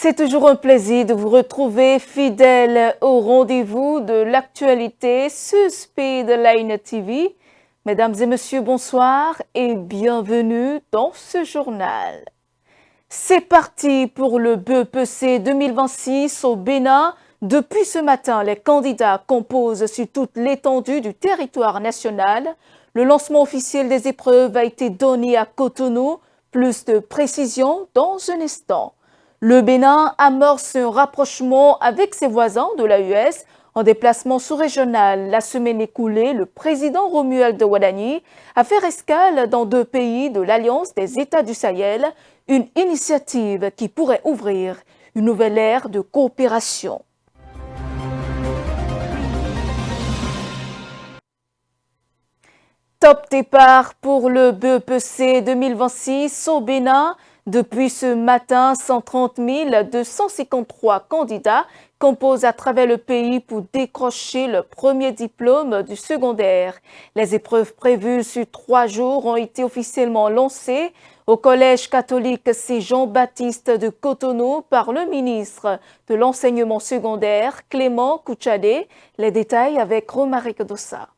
C'est toujours un plaisir de vous retrouver fidèle au rendez-vous de l'actualité sur Speedline TV. Mesdames et messieurs, bonsoir et bienvenue dans ce journal. C'est parti pour le BEPC 2026 au Bénin. Depuis ce matin, les candidats composent sur toute l'étendue du territoire national. Le lancement officiel des épreuves a été donné à Cotonou. Plus de précisions dans un instant. Le Bénin amorce un rapprochement avec ses voisins de l'AES en déplacement sous-régional. La semaine écoulée, le président Romuald Wadani a fait escale dans 2 pays de l'Alliance des États du Sahel, une initiative qui pourrait ouvrir une nouvelle ère de coopération. Top départ pour le BEPC 2026 au Bénin. Depuis ce matin, 130 253 candidats composent à travers le pays pour décrocher le premier diplôme du secondaire. Les épreuves prévues sur 3 jours ont été officiellement lancées au Collège catholique Saint-Jean-Baptiste de Cotonou par le ministre de l'Enseignement secondaire, Clément Kouchadé. Les détails avec Romaric Dossa.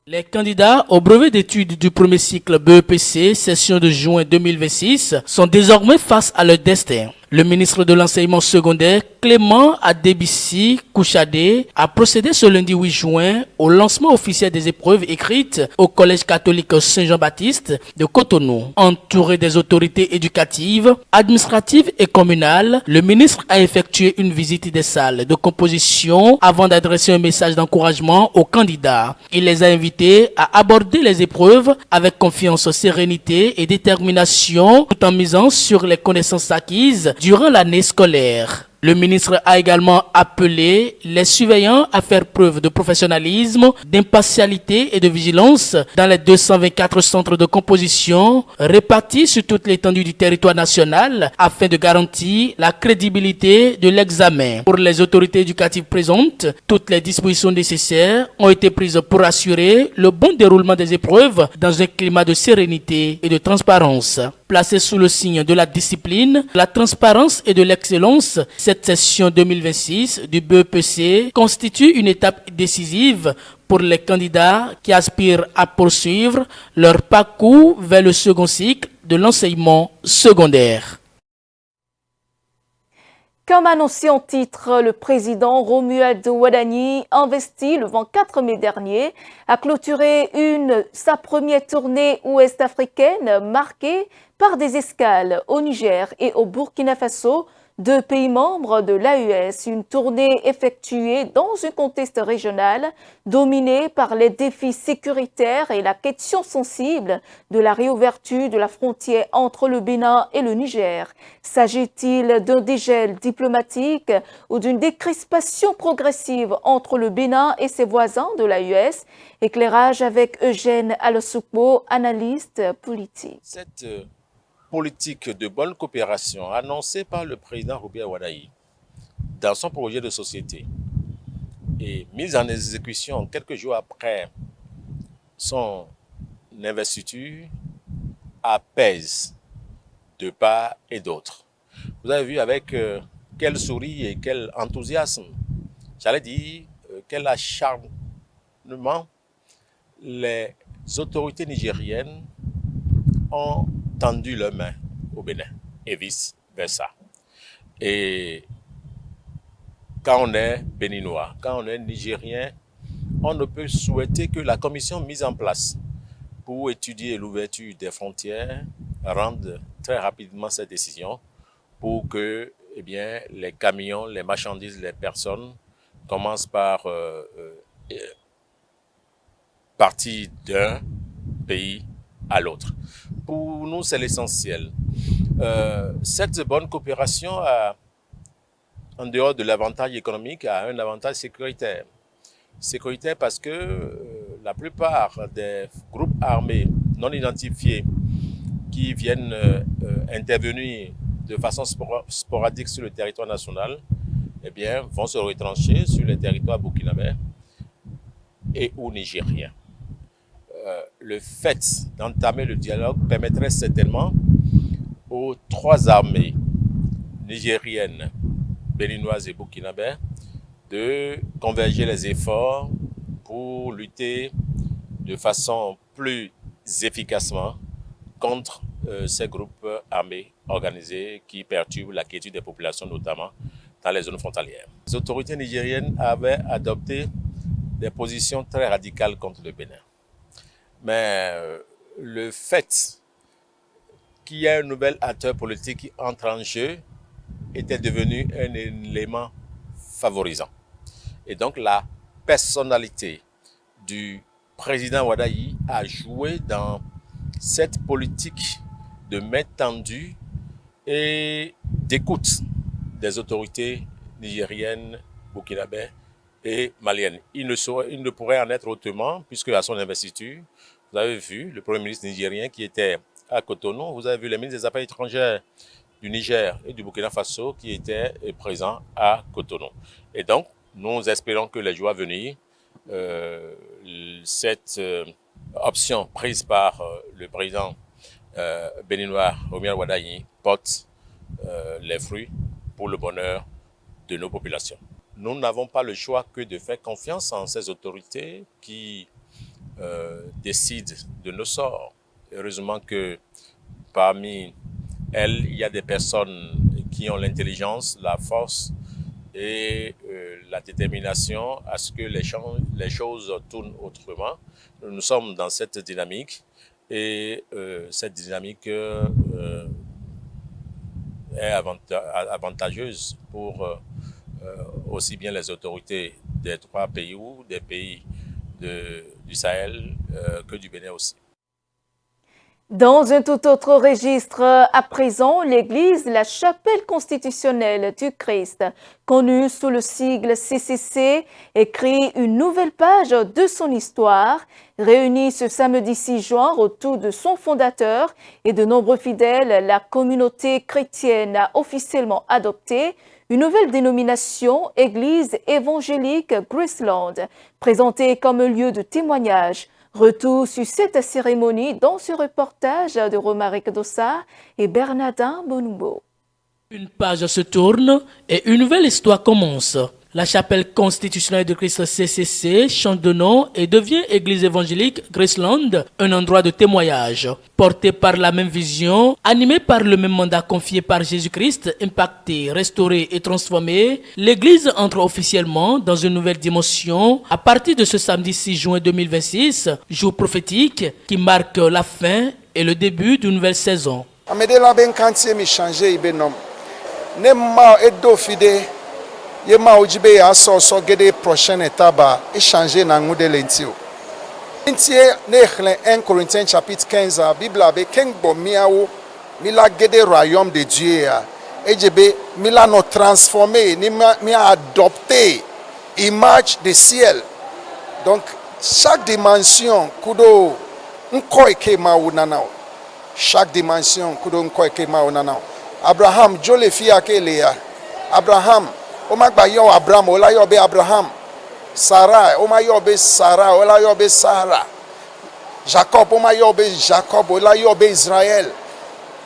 Les candidats au brevet d'études du premier cycle BEPC, session de juin 2026, sont désormais face à leur destin. Le ministre de l'Enseignement secondaire, Clément Adébissi Kouchadé, a procédé ce lundi 8 juin au lancement officiel des épreuves écrites au Collège catholique Saint-Jean-Baptiste de Cotonou. Entouré des autorités éducatives, administratives et communales, le ministre a effectué une visite des salles de composition avant d'adresser un message d'encouragement aux candidats. Il les a invités à aborder les épreuves avec confiance, sérénité et détermination, tout en misant sur les connaissances acquises durant l'année scolaire. Le ministre a également appelé les surveillants à faire preuve de professionnalisme, d'impartialité et de vigilance dans les 224 centres de composition répartis sur toute l'étendue du territoire national afin de garantir la crédibilité de l'examen. Pour les autorités éducatives présentes, toutes les dispositions nécessaires ont été prises pour assurer le bon déroulement des épreuves dans un climat de sérénité et de transparence. Placée sous le signe de la discipline, la transparence et de l'excellence, cette session 2026 du BEPC constitue une étape décisive pour les candidats qui aspirent à poursuivre leur parcours vers le second cycle de l'enseignement secondaire. Comme annoncé en titre, le président Romuald Wadani, investi le 24 mai dernier, a clôturé sa première tournée ouest-africaine marquée par des escales au Niger et au Burkina Faso, 2 pays membres de l'AES, une tournée effectuée dans un contexte régional dominé par les défis sécuritaires et la question sensible de la réouverture de la frontière entre le Bénin et le Niger. S'agit-il d'un dégel diplomatique ou d'une décrispation progressive entre le Bénin et ses voisins de l'AES? Éclairage avec Eugène Alosoukbo, analyste politique. Cette politique de bonne coopération annoncée par le président Romuald Wadani dans son projet de société et mise en exécution quelques jours après son investiture apaise de part et d'autre. Vous avez vu avec quel sourire et quel enthousiasme, j'allais dire quel acharnement les autorités nigériennes ont tendu leurs mains au Bénin et vice-versa. Et quand on est béninois, quand on est nigérien, on ne peut souhaiter que la commission mise en place pour étudier l'ouverture des frontières rende très rapidement cette décision pour que les camions, les marchandises, les personnes commencent par partir d'un pays à l'autre. Pour nous, c'est l'essentiel. Cette bonne coopération, en dehors de l'avantage économique, a un avantage sécuritaire. Sécuritaire parce que la plupart des groupes armés non identifiés qui viennent intervenir de façon sporadique sur le territoire national, vont se retrancher sur le territoire burkinabé et ou nigérien. Le fait d'entamer le dialogue permettrait certainement aux 3 armées, nigériennes, béninoises et burkinabè de converger les efforts pour lutter de façon plus efficacement contre ces groupes armés organisés qui perturbent la quiétude des populations, notamment dans les zones frontalières. Les autorités nigériennes avaient adopté des positions très radicales contre le Bénin. Mais le fait qu'il y ait un nouvel acteur politique qui entre en jeu était devenu un élément favorisant. Et donc la personnalité du président Wadayi a joué dans cette politique de main tendue et d'écoute des autorités nigériennes, burkinabè et maliennes. Il ne pourrait en être autrement puisque à son investiture, vous avez vu le Premier ministre nigérien qui était à Cotonou, vous avez vu les ministres des Affaires étrangères du Niger et du Burkina Faso qui étaient présents à Cotonou. Et donc, nous espérons que les jours à venir, cette option prise par le président béninois Romuald Wadayi porte les fruits pour le bonheur de nos populations. Nous n'avons pas le choix que de faire confiance en ces autorités qui décident de nos sorts. Heureusement que parmi elles, il y a des personnes qui ont l'intelligence, la force et la détermination à ce que les choses tournent autrement. Nous sommes dans cette dynamique et cette dynamique est avantageuse pour aussi bien les autorités des trois pays ou des pays du Sahel que du Bénin aussi. Dans un tout autre registre, à présent, l'Église, la chapelle constitutionnelle du Christ, connue sous le sigle CCC, écrit une nouvelle page de son histoire. Réunie ce samedi 6 juin autour de son fondateur et de nombreux fidèles, la communauté chrétienne a officiellement adopté une nouvelle dénomination, Église évangélique Graceland, présentée comme lieu de témoignage. Retour sur cette cérémonie dans ce reportage de Romaric Dossa et Bernardin Bonumbo. Une page se tourne et une nouvelle histoire commence. La chapelle constitutionnelle de Christ CCC change de nom et devient Église évangélique Graceland, un endroit de témoignage. Porté par la même vision, animé par le même mandat confié par Jésus-Christ, impacté, restauré et transformé, l'Église entre officiellement dans une nouvelle dimension à partir de ce samedi 6 juin 2026, jour prophétique qui marque la fin et le début d'une nouvelle saison. Ye ma ojibe ya so gede prochaine etaba échanger na ngude lentio. Intie ne khlen 1 Corinthiens chapitre 15 a Bible abe kengbo miawo mila gede royaume de Dieu ya ejebe mila no transformer ni mi adopter image de ciel. Donc chaque dimension kudo nko eke ma wonana. Chaque dimension kudo nko eke ma wonana. Abraham jole fi akele Abraham Omagba yo Abraham, ola yo be Abraham. Sarah, oma yo be Sarah, ola yo be Sarah. Jacob, oma yo be Jacob, ola yo be Israël.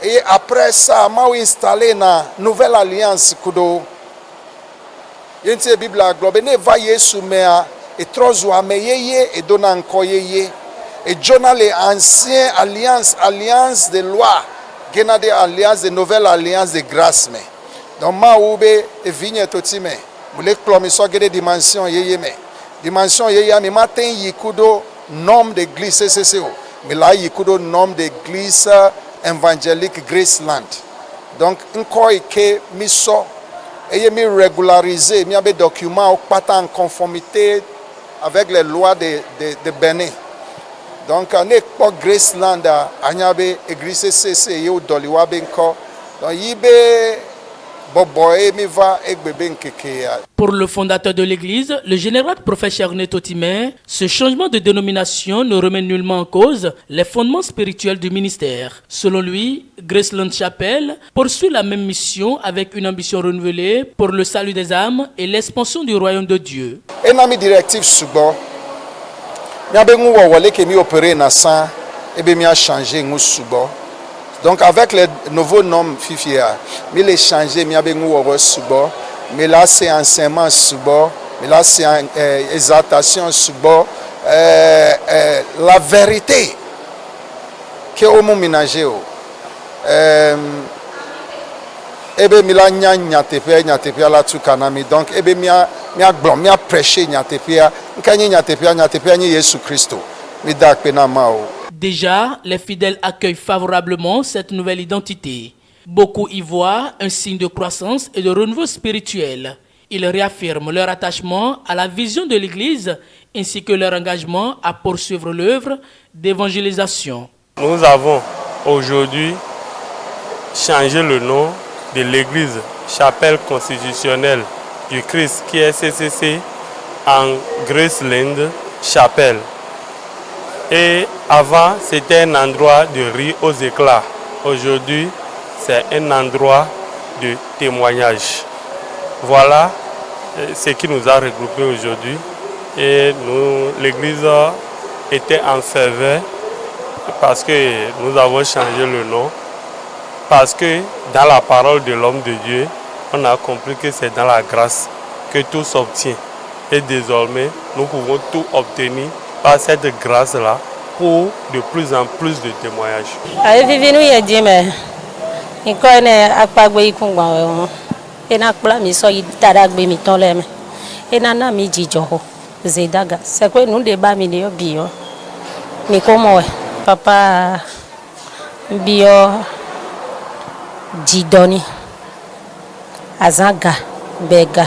Et après ça, m'a installé na nouvelle alliance kudo. Yente Bible la globe ne va Yesu mea et trozo ameyeye et dona nkoyeye. Et Jonah les anciens alliance de loi, gena de alliance de nouvelle alliance de grâce me. Donc ma oube e vigne totime mule klomi so gede dimension yeye me dimension yeye mi matin yikudo nom d'église CCCO mais là yikudo nom d'église évangélique Graceland. Donc nko ike mi so eye mi régulariser mi abe document pas en conformité avec les lois de Bénin. Donc ne pas Graceland anyabe église CCC yo doliwa be nko donc yibe. Pour le fondateur de l'Église, le général professeur Neto Timé, ce changement de dénomination ne remet nullement en cause les fondements spirituels du ministère. Selon lui, Graceland Chapel poursuit la même mission avec une ambition renouvelée pour le salut des âmes et l'expansion du royaume de Dieu. Enami directif subo, mi abe ngu wole ke mi opérer na san, ebe mi a changé ngu subo. Donc avec les nouveaux noms Fifia, mais les changer, mais avec nous subo, mais là c'est enseignement subo, mais là c'est exaltation subo, la vérité que au monde ménager ebe mila nyatepia la tukanami donc ebe mia prêcher nyatepia nkanye nyatepia ni Yesu Christo mi dak pena mao. Déjà, les fidèles accueillent favorablement cette nouvelle identité. Beaucoup y voient un signe de croissance et de renouveau spirituel. Ils réaffirment leur attachement à la vision de l'Église ainsi que leur engagement à poursuivre l'œuvre d'évangélisation. Nous avons aujourd'hui changé le nom de l'Église Chapelle Constitutionnelle du Christ qui est CCC en Graceland Chapelle. Et avant, c'était un endroit de rire aux éclats. Aujourd'hui, c'est un endroit de témoignage. Voilà ce qui nous a regroupés aujourd'hui. Et l'Église était en faveur parce que nous avons changé le nom. Parce que dans la parole de l'homme de Dieu, on a compris que c'est dans la grâce que tout s'obtient. Et désormais, nous pouvons tout obtenir par cette grâce-là pour de plus en plus de témoignages. Papa bio Didoni Azaga Bega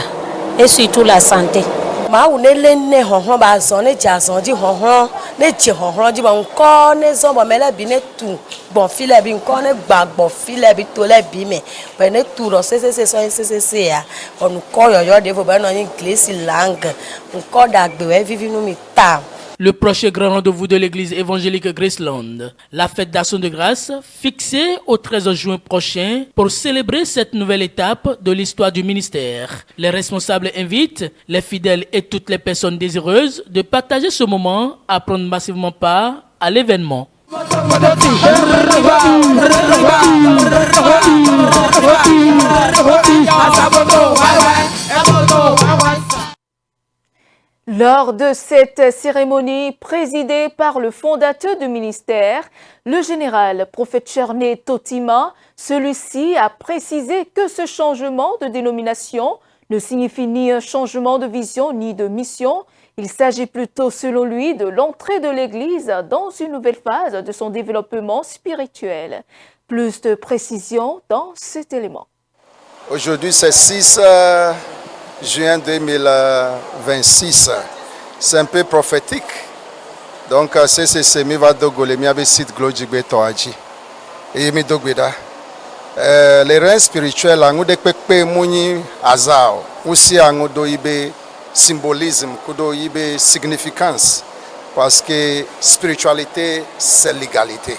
et surtout la santé. Ma ou ne lenne honhon ba son ne jason di honhon ne ti honhon di ba nko ne zo ba mele bi ne tu bon file bi nko ne gbagbo file bi to le bi me pe ne tu ro se ya on ko yo de fo ba no English langue nko dagbe we vivi nu mi ta. Le prochain grand rendez-vous de l'église évangélique Graceland, la fête d'Action de grâce, fixée au 13 juin prochain pour célébrer cette nouvelle étape de l'histoire du ministère. Les responsables invitent les fidèles et toutes les personnes désireuses de partager ce moment à prendre massivement part à l'événement. Lors de cette cérémonie présidée par le fondateur du ministère, le général prophète Cherné Totima, celui-ci a précisé que ce changement de dénomination ne signifie ni un changement de vision ni de mission. Il s'agit plutôt, selon lui, de l'entrée de l'Église dans une nouvelle phase de son développement spirituel. Plus de précisions dans cet élément. Aujourd'hui, c'est 6 juin 2026. C'est un peu prophétique. Donc, c'est mi va dogole mi abe site glojigbe toaji. Et mi dogbeda. Les reins spirituels angu de pepe muni azao. Aussi angu do ibe symbolisme, kudo ibe significance. Parce que spiritualité, c'est l'égalité.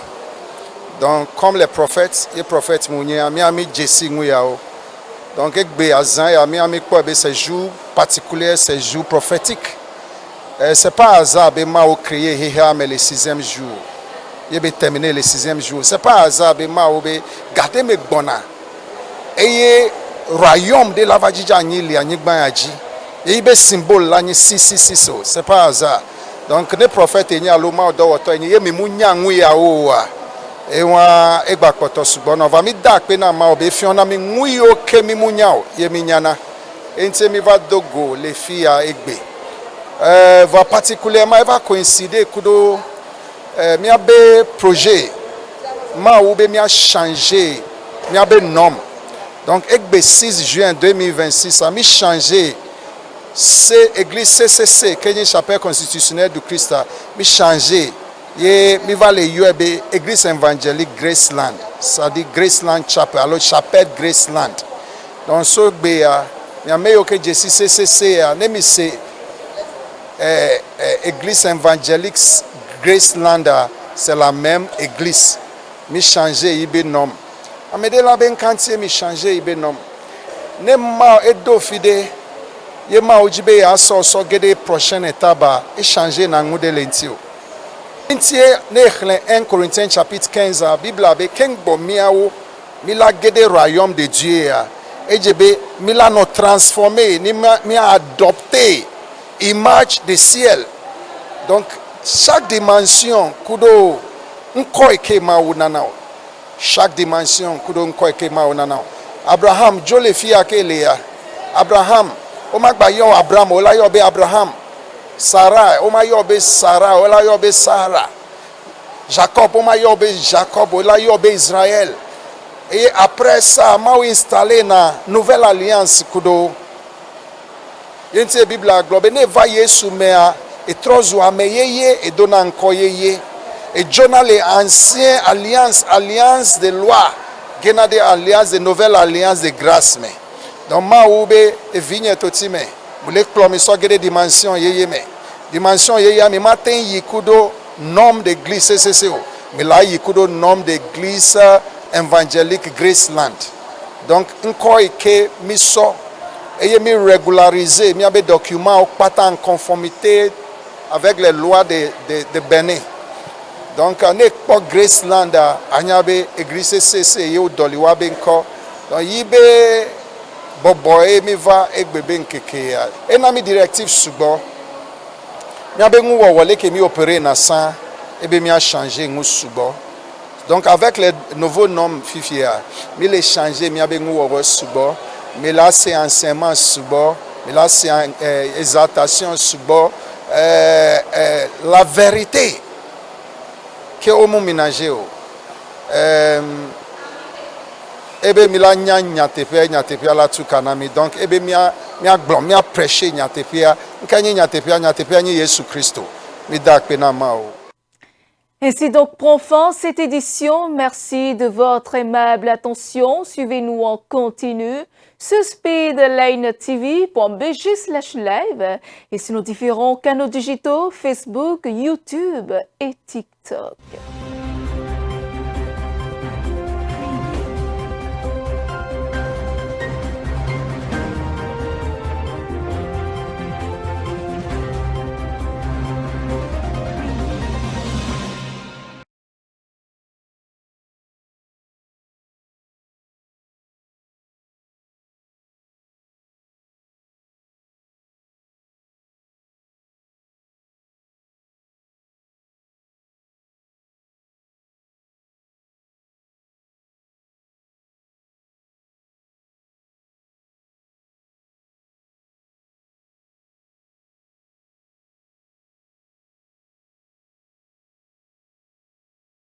Donc, comme les prophètes muni ami Jesse nguyao. Donc, ces jours particuliers, ces jours prophétiques. Ce n'est pas hasard que Mao créé le 6e jour. Il a terminé le 6e jour. Ce n'est pas hasard que Mao a gardé mes bonheurs. Et le royaume de la Vajija il y a un symbole là, 666. Ce n'est pas hasard. Donc, les prophètes, il y a le Mao d'Owato, il y a et on va mi dak pena ma obe fiona mi ngui o kemi munyao ye minyana ente mi va dogo les filles à egbe va particulièrement va coïncider kudo mi abe projet ma obe mi a changé mi abe nom donc egbe 6 juin 2026 a mi changé c'est église CCC Kenya Chapelle Constitutionnelle du Christ mi changé. Et mi va le UAB Église évangélique Graceland, c'est-à-dire Graceland Chapel, alors Chapelle Graceland. Donc ce béa, mi a meilleur que Jesse CCC, nemi c'est Église évangélique Graceland, c'est la même église. Mi changé ibe nom. Amede la ben kantie mi changé ibe nom. Ne ma edo fide, ye ma ojibe ya so gede prochaine étape, et changer na ngude lentio. Intie ne 1 Corinthiens chapitre 15 a Bible abe ken bo miawo mila gede royaume de Dieu a ejebe mila no transformer ni mi adopter image de ciel. Donc chaque dimension kudo nko eke ma wonana. Chaque dimension kudo nko eke ma wonana. Abraham jole fi akele Abraham o magba yo Abraham o la yo be Abraham. Sarah, o ma yobe Sarah, o la yobe Sarah. Jacob, o ma yobe Jacob, o la yobe Israël. Et après ça, ma installé na nouvelle alliance kudo. Yente Bible a globe ne va Yesu mea et trozo ameyeye et dona encore yeye. Et Jonah les anciens alliance de loi, gena de alliance de nouvelle alliance de grâce me. Donc ma oube et vigne totime. Moulé clome so gede dimension yeye me. Dimension yeye me matin yikudo nom d'église CCCO. Mais là yikudo nom d'église évangélique Graceland. Donc encore que mi so et mi régulariser mi abe document pas en conformité avec les lois de Bénin. Donc on est pas Graceland a nyabe église CCC yo doliwa benko. Donc yibe boboe mi va egbebe nkeke ya enami directive subo mi abengu wo wole ke mi opérer na san ebe mi a changer ngu subo. Donc avec les nouveaux noms fifia mi les changer mi abengu wo subo, mais là c'est enseignement subo, mais là c'est exaltation subo, la vérité que au monde ménager ebe mila nyatepia la tukanami. Donc ebe mia glom mia prêcher nyatepia nkanye nyatepia ni Yesu Christo mi dak penamao. Ainsi donc prend fin cette édition. Merci de votre aimable attention. Suivez-nous en continu sur speedlinetv.bg/live et sur nos différents canaux digitaux Facebook, YouTube et TikTok.